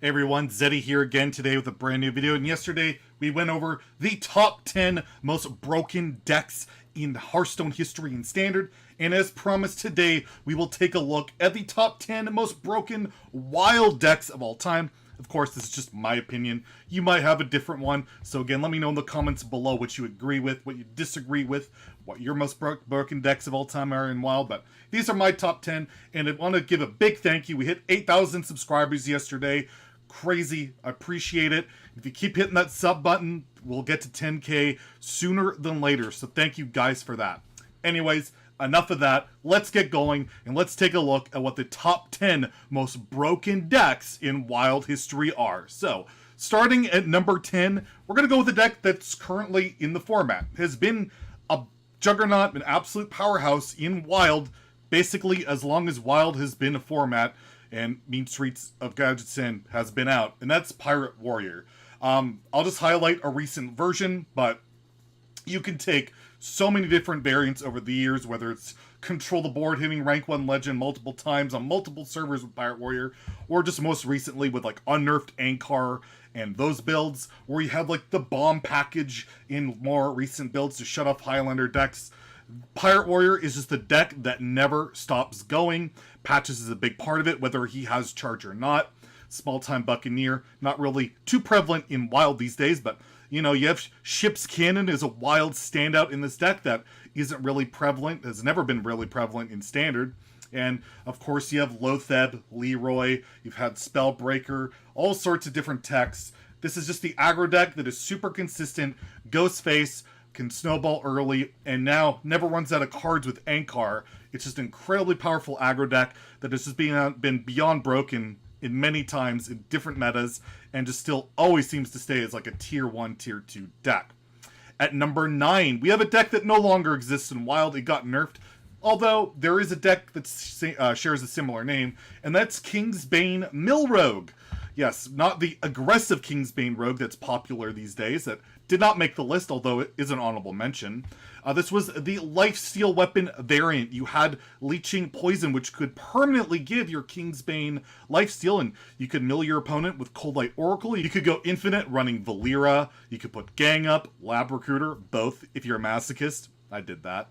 Hey everyone, Zeddy here again today with a brand new video. And yesterday we went over the top 10 most broken decks in Hearthstone history and standard. And as promised, today we will take a look at the top 10 most broken wild decks of all time. Of course, this is just my opinion. You might have a different one. So again, let me know in the comments below what you agree with, what you disagree with, what your most broken decks of all time are in Wild. But these are my top 10, and I want to give a big thank you. We hit 8,000 subscribers yesterday. Crazy. I appreciate it. If you keep hitting that sub button, we'll get to 10K sooner than later. So thank you guys for that. Anyways, enough of that. Let's get going and let's take a look at what the top 10 most broken decks in Wild history are. So, starting at number 10, we're going to go with a deck that's currently in the format. Has been a juggernaut, an absolute powerhouse in Wild, basically as long as Wild has been a format and Mean Streets of Gadget Sin has been out, and that's Pirate Warrior. I'll just highlight a recent version, but you can take so many different variants over the years, whether it's control the board, hitting rank 1 legend multiple times on multiple servers with Pirate Warrior, or just most recently with like unnerfed Ankar and those builds, where you have like the bomb package in more recent builds to shut off Highlander decks. Pirate Warrior is just a deck that never stops going. Patches is a big part of it, whether he has charge or not. Small-time Buccaneer, not really too prevalent in Wild these days, but you know, you have Ship's Cannon is a Wild standout in this deck that isn't really prevalent, has never been really prevalent in Standard. And of course you have Lotheb, Leroy, you've had Spellbreaker, all sorts of different techs. This is just the aggro deck that is super consistent, Ghostface, can snowball early, and now never runs out of cards with Ankar. It's just an incredibly powerful aggro deck that has just been beyond broken in many times in different metas, and just still always seems to stay as like a tier 1, tier 2 deck. At number 9, we have a deck that no longer exists in Wild. It got nerfed, although there is a deck that shares a similar name, and that's Kingsbane Mill Rogue. Yes, not the aggressive Kingsbane Rogue that's popular these days, that did not make the list, although it is an honorable mention. This was the lifesteal weapon variant. You had Leeching Poison, which could permanently give your Kingsbane lifesteal, and you could mill your opponent with Cold Light Oracle. You could go infinite running Valera. You could put Gang Up, Lab Recruiter, both if you're a masochist. I did that.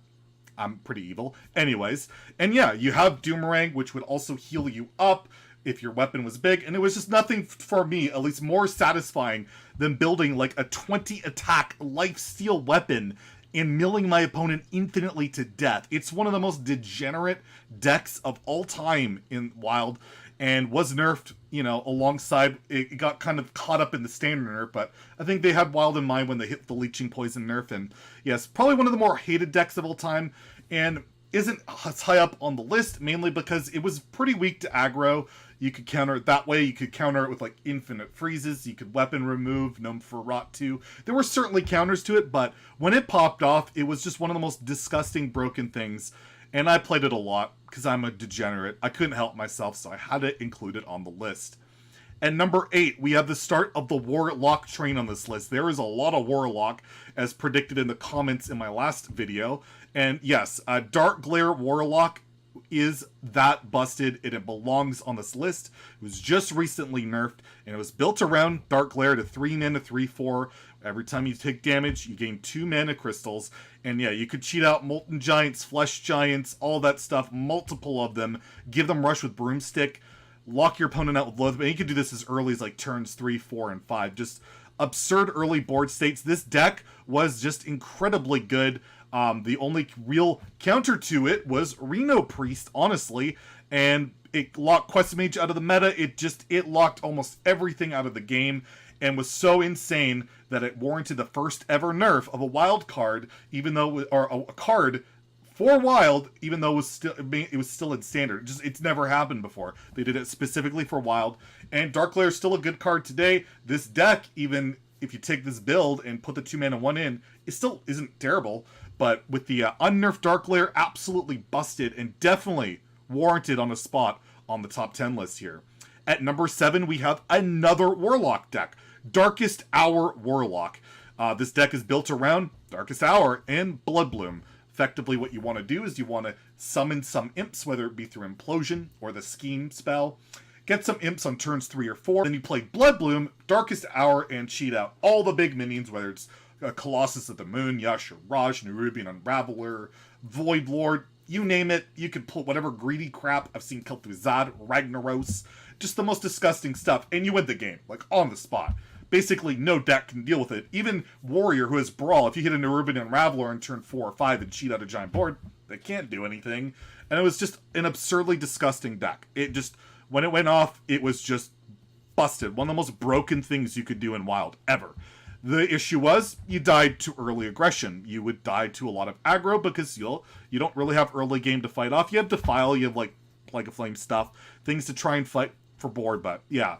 I'm pretty evil. Anyways, and yeah, you have Doomerang, which would also heal you up if your weapon was big, and it was just nothing for me, at least more satisfying than building like a 20 attack lifesteal weapon and milling my opponent infinitely to death. It's one of the most degenerate decks of all time in Wild, and was nerfed, you know, alongside, it got kind of caught up in the standard nerf, but I think they had Wild in mind when they hit the Leeching Poison nerf, and yes, probably one of the more hated decks of all time, and isn't as high up on the list, mainly because it was pretty weak to aggro. You could counter it that way. You could counter it with like infinite freezes. You could weapon remove, Gnome for Rot 2. There were certainly counters to it, but when it popped off, it was just one of the most disgusting broken things. And I played it a lot because I'm a degenerate. I couldn't help myself, so I had to include it on the list. At number 8, we have the start of the Warlock train on this list. There is a lot of Warlock, as predicted in the comments in my last video. And yes, Dark Glare Warlock is that busted, and it belongs on this list. It was just recently nerfed, and it was built around Dark Glare to 3 mana, 3/4. Every time you take damage, you gain 2 mana crystals. And yeah, you could cheat out Molten Giants, Flesh Giants, all that stuff, multiple of them. Give them Rush with Broomstick. Lock your opponent out with Loath, and you can do this as early as like turns 3, 4, and 5. Just absurd early board states. This deck was just incredibly good. The only real counter to it was Reno Priest, honestly, and it locked Quest Mage out of the meta. It locked almost everything out of the game, and was so insane that it warranted the first ever nerf of a wild card, even though, or a card for Wild, even though it was still in Standard. It's never happened before. They did it specifically for Wild, and Dark Glare is still a good card today. This deck, even if you take this build and put the 2 mana 1 in, it still isn't terrible. But with the unnerfed Dark Glare, absolutely busted and definitely warranted on a spot on the top 10 list here. At number 7, we have another Warlock deck, Darkest Hour Warlock. This deck is built around Darkest Hour and Bloodbloom. Effectively, what you want to do is you want to summon some imps, whether it be through Implosion or the Scheme spell. get some imps on turns 3 or 4, then you play Bloodbloom, Darkest Hour, and cheat out all the big minions, whether it's Colossus of the Moon, Yash, Raj, Nerubian Unraveler, Void Lord, you name it. You could pull whatever greedy crap I've seen killed through Zad, Ragnaros, just the most disgusting stuff, and you win the game, like on the spot. Basically, no deck can deal with it. Even Warrior, who has Brawl, if you hit a Nerubian Unraveler on turn 4 or 5 and cheat out a giant board, they can't do anything. And it was just an absurdly disgusting deck. It just, when it went off, it was just busted. One of the most broken things you could do in Wild, ever. The issue was, you died to early aggression. You would die to a lot of aggro because you don't really have early game to fight off. You have Defile, you have like Plague of Flame stuff, things to try and fight for board, but yeah.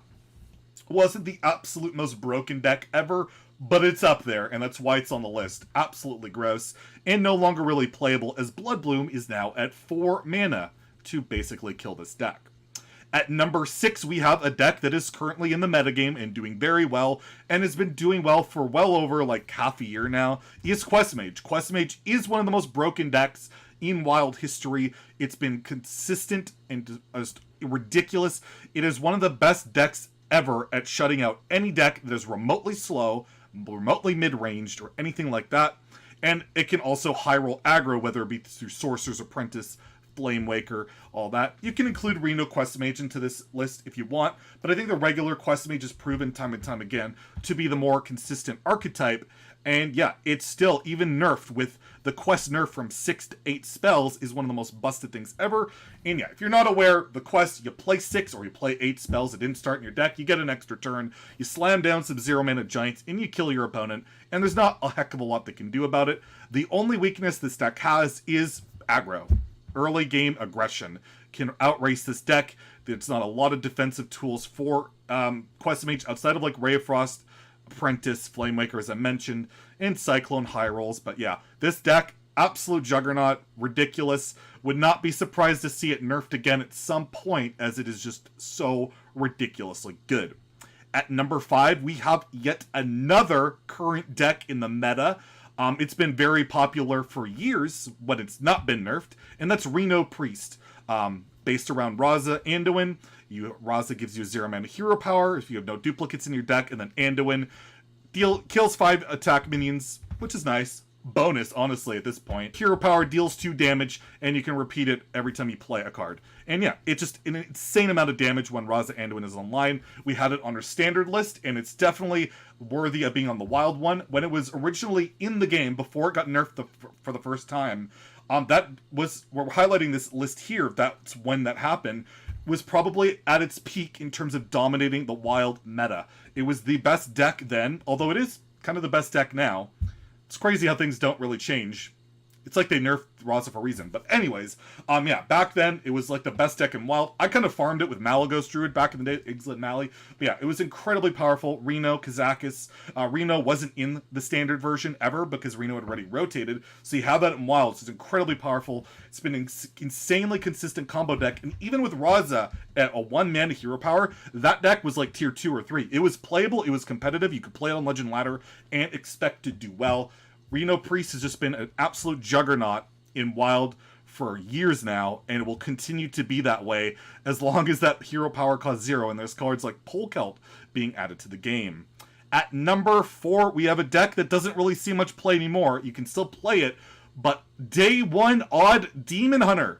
Wasn't the absolute most broken deck ever, but it's up there, and that's why it's on the list. Absolutely gross, and no longer really playable, as Bloodbloom is now at 4 mana to basically kill this deck. At number 6, we have a deck that is currently in the metagame and doing very well, and has been doing well for well over like half a year now, is Quest Mage. Quest Mage is one of the most broken decks in Wild history. It's been consistent and just ridiculous. It is one of the best decks ever at shutting out any deck that is remotely slow, remotely mid-ranged, or anything like that. And it can also high roll aggro, whether it be through Sorcerer's Apprentice, Flame Waker, all that. You can include Reno Quest Mage into this list if you want, but I think the regular Quest Mage has proven time and time again to be the more consistent archetype. And yeah, it's still even nerfed with the quest nerf from 6 to 8 spells is one of the most busted things ever. And yeah, if you're not aware, the quest, you play 6 or you play 8 spells that didn't start in your deck, you get an extra turn, you slam down some 0-mana giants, and you kill your opponent, and there's not a heck of a lot they can do about it. The only weakness this deck has is aggro. Early game aggression can outrace this deck. There's not a lot of defensive tools for Quest Mage outside of like Ray of Frost, Apprentice, Flamewaker, as I mentioned, and Cyclone high rolls. But yeah, this deck, absolute juggernaut, ridiculous. Would not be surprised to see it nerfed again at some point, as it is just so ridiculously good. At number 5, we have yet another current deck in the meta. It's been very popular for years when it's not been nerfed, and that's Reno Priest. Based around Raza, Anduin. Raza gives you 0-mana hero power if you have no duplicates in your deck, and then Anduin kills 5 attack minions, which is nice. Bonus, honestly, at this point. Hero power deals 2 damage, and you can repeat it every time you play a card. And yeah, it's just an insane amount of damage when Raza Anduin is online. We had it on our standard list, and it's definitely worthy of being on the wild one. When it was originally in the game, before it got nerfed for the first time, we're highlighting this list here, that's when that happened, was probably at its peak in terms of dominating the wild meta. It was the best deck then, although it is kind of the best deck now. It's crazy how things don't really change. It's like they nerfed Raza for a reason. But anyways, yeah, back then, it was like the best deck in Wild. I kind of farmed it with Malagos Druid back in the day, Ixalan Mali. But yeah, it was incredibly powerful. Reno, Kazakis. Reno wasn't in the standard version ever because Reno had already rotated. So you have that in Wild. So it's incredibly powerful. It's been an insanely consistent combo deck. And even with Raza at a 1-mana hero power, that deck was like tier 2 or 3. It was playable. It was competitive. You could play it on Legend Ladder and expect to do well. Reno Priest has just been an absolute juggernaut in Wild for years now, and it will continue to be that way as long as that hero power costs 0, and there's cards like Polkelt being added to the game. At number 4, we have a deck that doesn't really see much play anymore. You can still play it, but Day 1 Odd Demon Hunter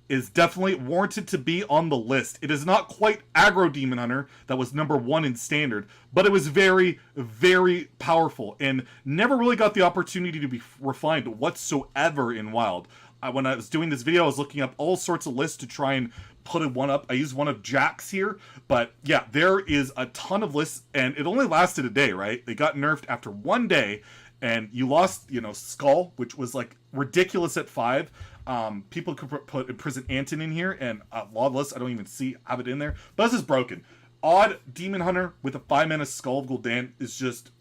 is definitely warranted to be on the list. It is not quite aggro Demon Hunter that was number 1 in standard, but it was very, very powerful and never really got the opportunity to be refined whatsoever in Wild. When I was doing this video, I was looking up all sorts of lists to try and put one up. I used one of Jack's here, but yeah, there is a ton of lists, and it only lasted a day, right? They got nerfed after 1 day, and you lost, Skull, which was like ridiculous at 5. People could put Imprison Anton in here, and Lawless, I don't even have it in there. But this is broken. Odd Demon Hunter with a 5-mana Skull of Gul'dan is just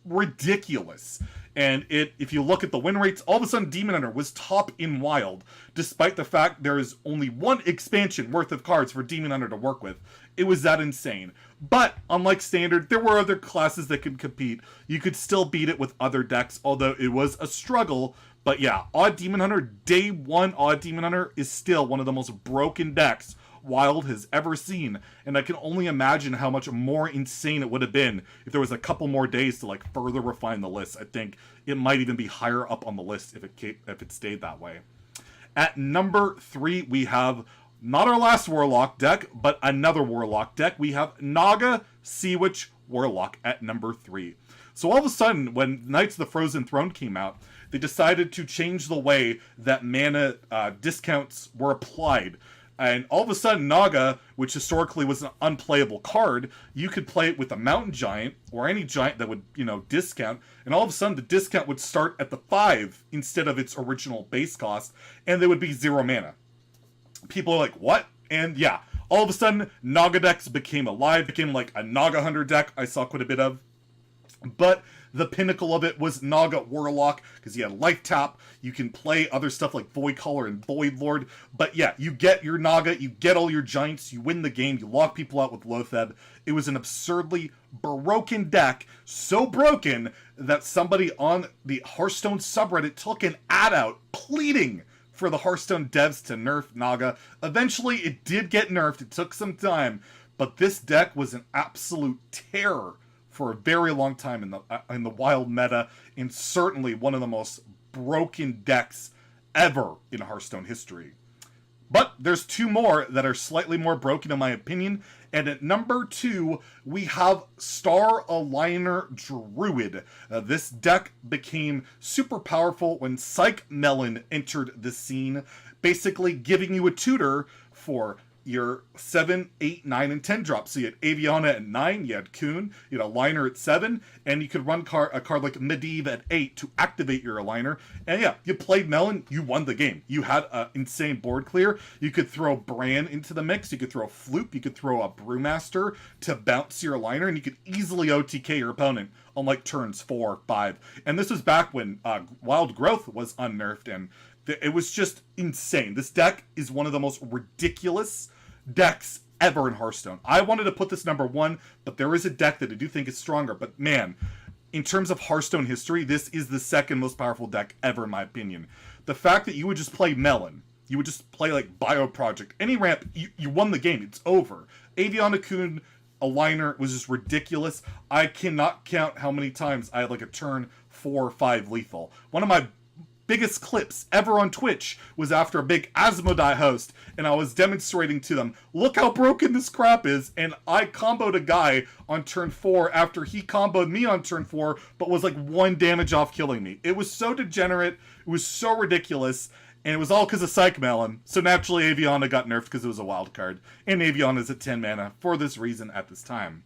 ridiculous. And if you look at the win rates, all of a sudden Demon Hunter was top in Wild, despite the fact there is only 1 expansion worth of cards for Demon Hunter to work with. It was that insane. But, unlike Standard, there were other classes that could compete. You could still beat it with other decks, although it was a struggle. But yeah, Odd Demon Hunter, Day 1 Odd Demon Hunter is still one of the most broken decks Wild has ever seen, and I can only imagine how much more insane it would have been if there was a couple more days to like further refine the list. I think it might even be higher up on the list if it stayed that way. At number 3, we have not our last Warlock deck, but another Warlock deck. We have Naga, Sea Witch, Warlock at number 3. So all of a sudden, when Knights of the Frozen Throne came out, they decided to change the way that mana discounts were applied. And all of a sudden, Naga, which historically was an unplayable card, you could play it with a Mountain Giant, or any giant that would, discount, and all of a sudden the discount would start at the 5 instead of its original base cost, and they would be 0 mana. People are like, what? And yeah, all of a sudden, Naga decks became alive, became like a Naga Hunter deck I saw quite a bit of. But the pinnacle of it was Naga Warlock, because you had life tap, you can play other stuff like Void Caller and Void Lord, but yeah, you get your Naga, you get all your giants, you win the game, you lock people out with Lotheb. It was an absurdly broken deck, so broken that somebody on the Hearthstone subreddit took an ad out pleading for the Hearthstone devs to nerf Naga. Eventually, it did get nerfed, it took some time, but this deck was an absolute terror for a very long time in the wild meta, and certainly one of the most broken decks ever in Hearthstone history. But there's 2 more that are slightly more broken in my opinion, and at number 2, we have Star Aligner Druid. This deck became super powerful when Psych Melon entered the scene, basically giving you a tutor for your 7, 8, 9, and 10 drops. So you had Aviana at 9, you had Kuhn, you had Aligner at 7, and you could run a card like Medivh at 8 to activate your Aligner. And yeah, you played Melon, you won the game. You had an insane board clear. You could throw Bran into the mix, you could throw Floop, you could throw a Brewmaster to bounce your Aligner, and you could easily OTK your opponent on like turns 4, 5. And this was back when Wild Growth was unnerfed, and it was just insane. This deck is one of the most ridiculous decks ever in Hearthstone. I wanted to put this number 1, but there is a deck that I do think is stronger. But man, in terms of Hearthstone history, this is the second most powerful deck ever in my opinion. The fact that you would just play Melon, you would just play like Bio Project, any ramp, you won the game, it's over. Aviana Kuhn, Aligner was just ridiculous. I cannot count how many times I had like a turn 4 or 5 lethal. One of my biggest clips ever on Twitch was after a big Asmodee host, and I was demonstrating to them, look how broken this crap is, and I comboed a guy on turn 4 after he comboed me on turn 4, but was like 1 damage off killing me. It was so degenerate, it was so ridiculous, and it was all because of Psych Melon. So naturally Aviana got nerfed because it was a wild card, and Aviana is at 10 mana for this reason at this time.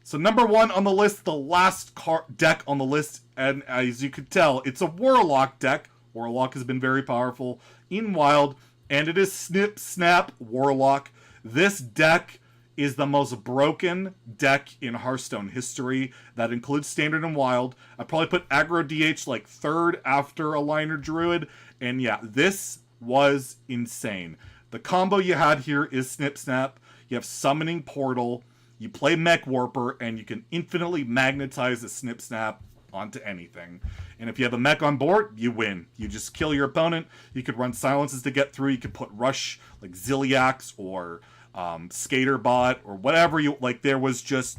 So number 1 on the list, the last deck on the list, and as you could tell, it's a Warlock deck. Warlock has been very powerful in Wild, and it is Snip Snap Warlock. This deck is the most broken deck in Hearthstone history. That includes Standard and Wild. I probably put Aggro DH like 3rd after Aligner Druid, and yeah, this was insane. The combo you had here is Snip Snap. You have Summoning Portal, you play Mech Warper, and you can infinitely magnetize the Snip Snap onto anything. And if you have a mech on board, you win. You just kill your opponent. You could run silences to get through. You could put Rush, like Ziliax, or Skaterbot, or whatever you like. There was just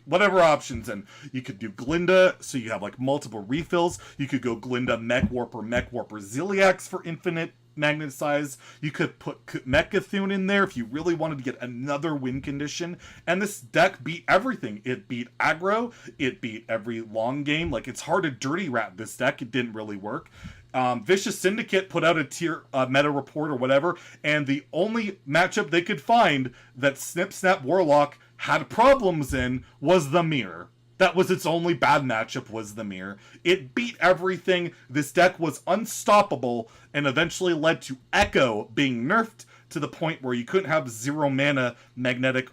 whatever options, and you could do Glinda, so you have like multiple refills. You could go Glinda, Mech Warper, Ziliax for infinite magnet size. You could put Mecha'thun in there if you really wanted to get another win condition. And this deck beat everything. It beat aggro. It beat every long game. Like, it's hard to dirty rat this deck. It didn't really work. Vicious Syndicate put out a tier meta report or whatever, and the only matchup they could find that Snip Snap Warlock had problems in was the Mirror. That was its only bad matchup, was the Mirror. It beat everything. This deck was unstoppable and eventually led to Echo being nerfed to the point where you couldn't have 0 mana magnetic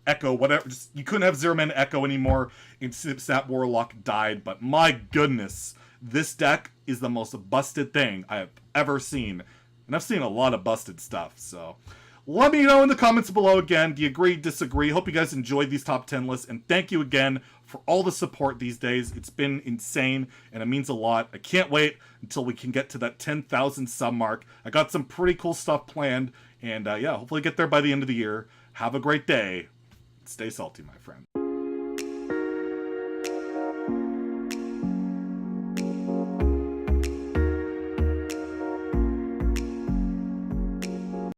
Echo, whatever. You couldn't have 0 mana Echo anymore, and Snip Snap Warlock died. But my goodness, this deck is the most busted thing I have ever seen. And I've seen a lot of busted stuff, so let me know in the comments below again. Do you agree, disagree? Hope you guys enjoyed these top 10 lists, and thank you again for all the support these days. It's been insane, and it means a lot. I can't wait until we can get to that 10,000 sub mark. I got some pretty cool stuff planned, And yeah, hopefully get there by the end of the year. Have a great day. Stay salty, my friend.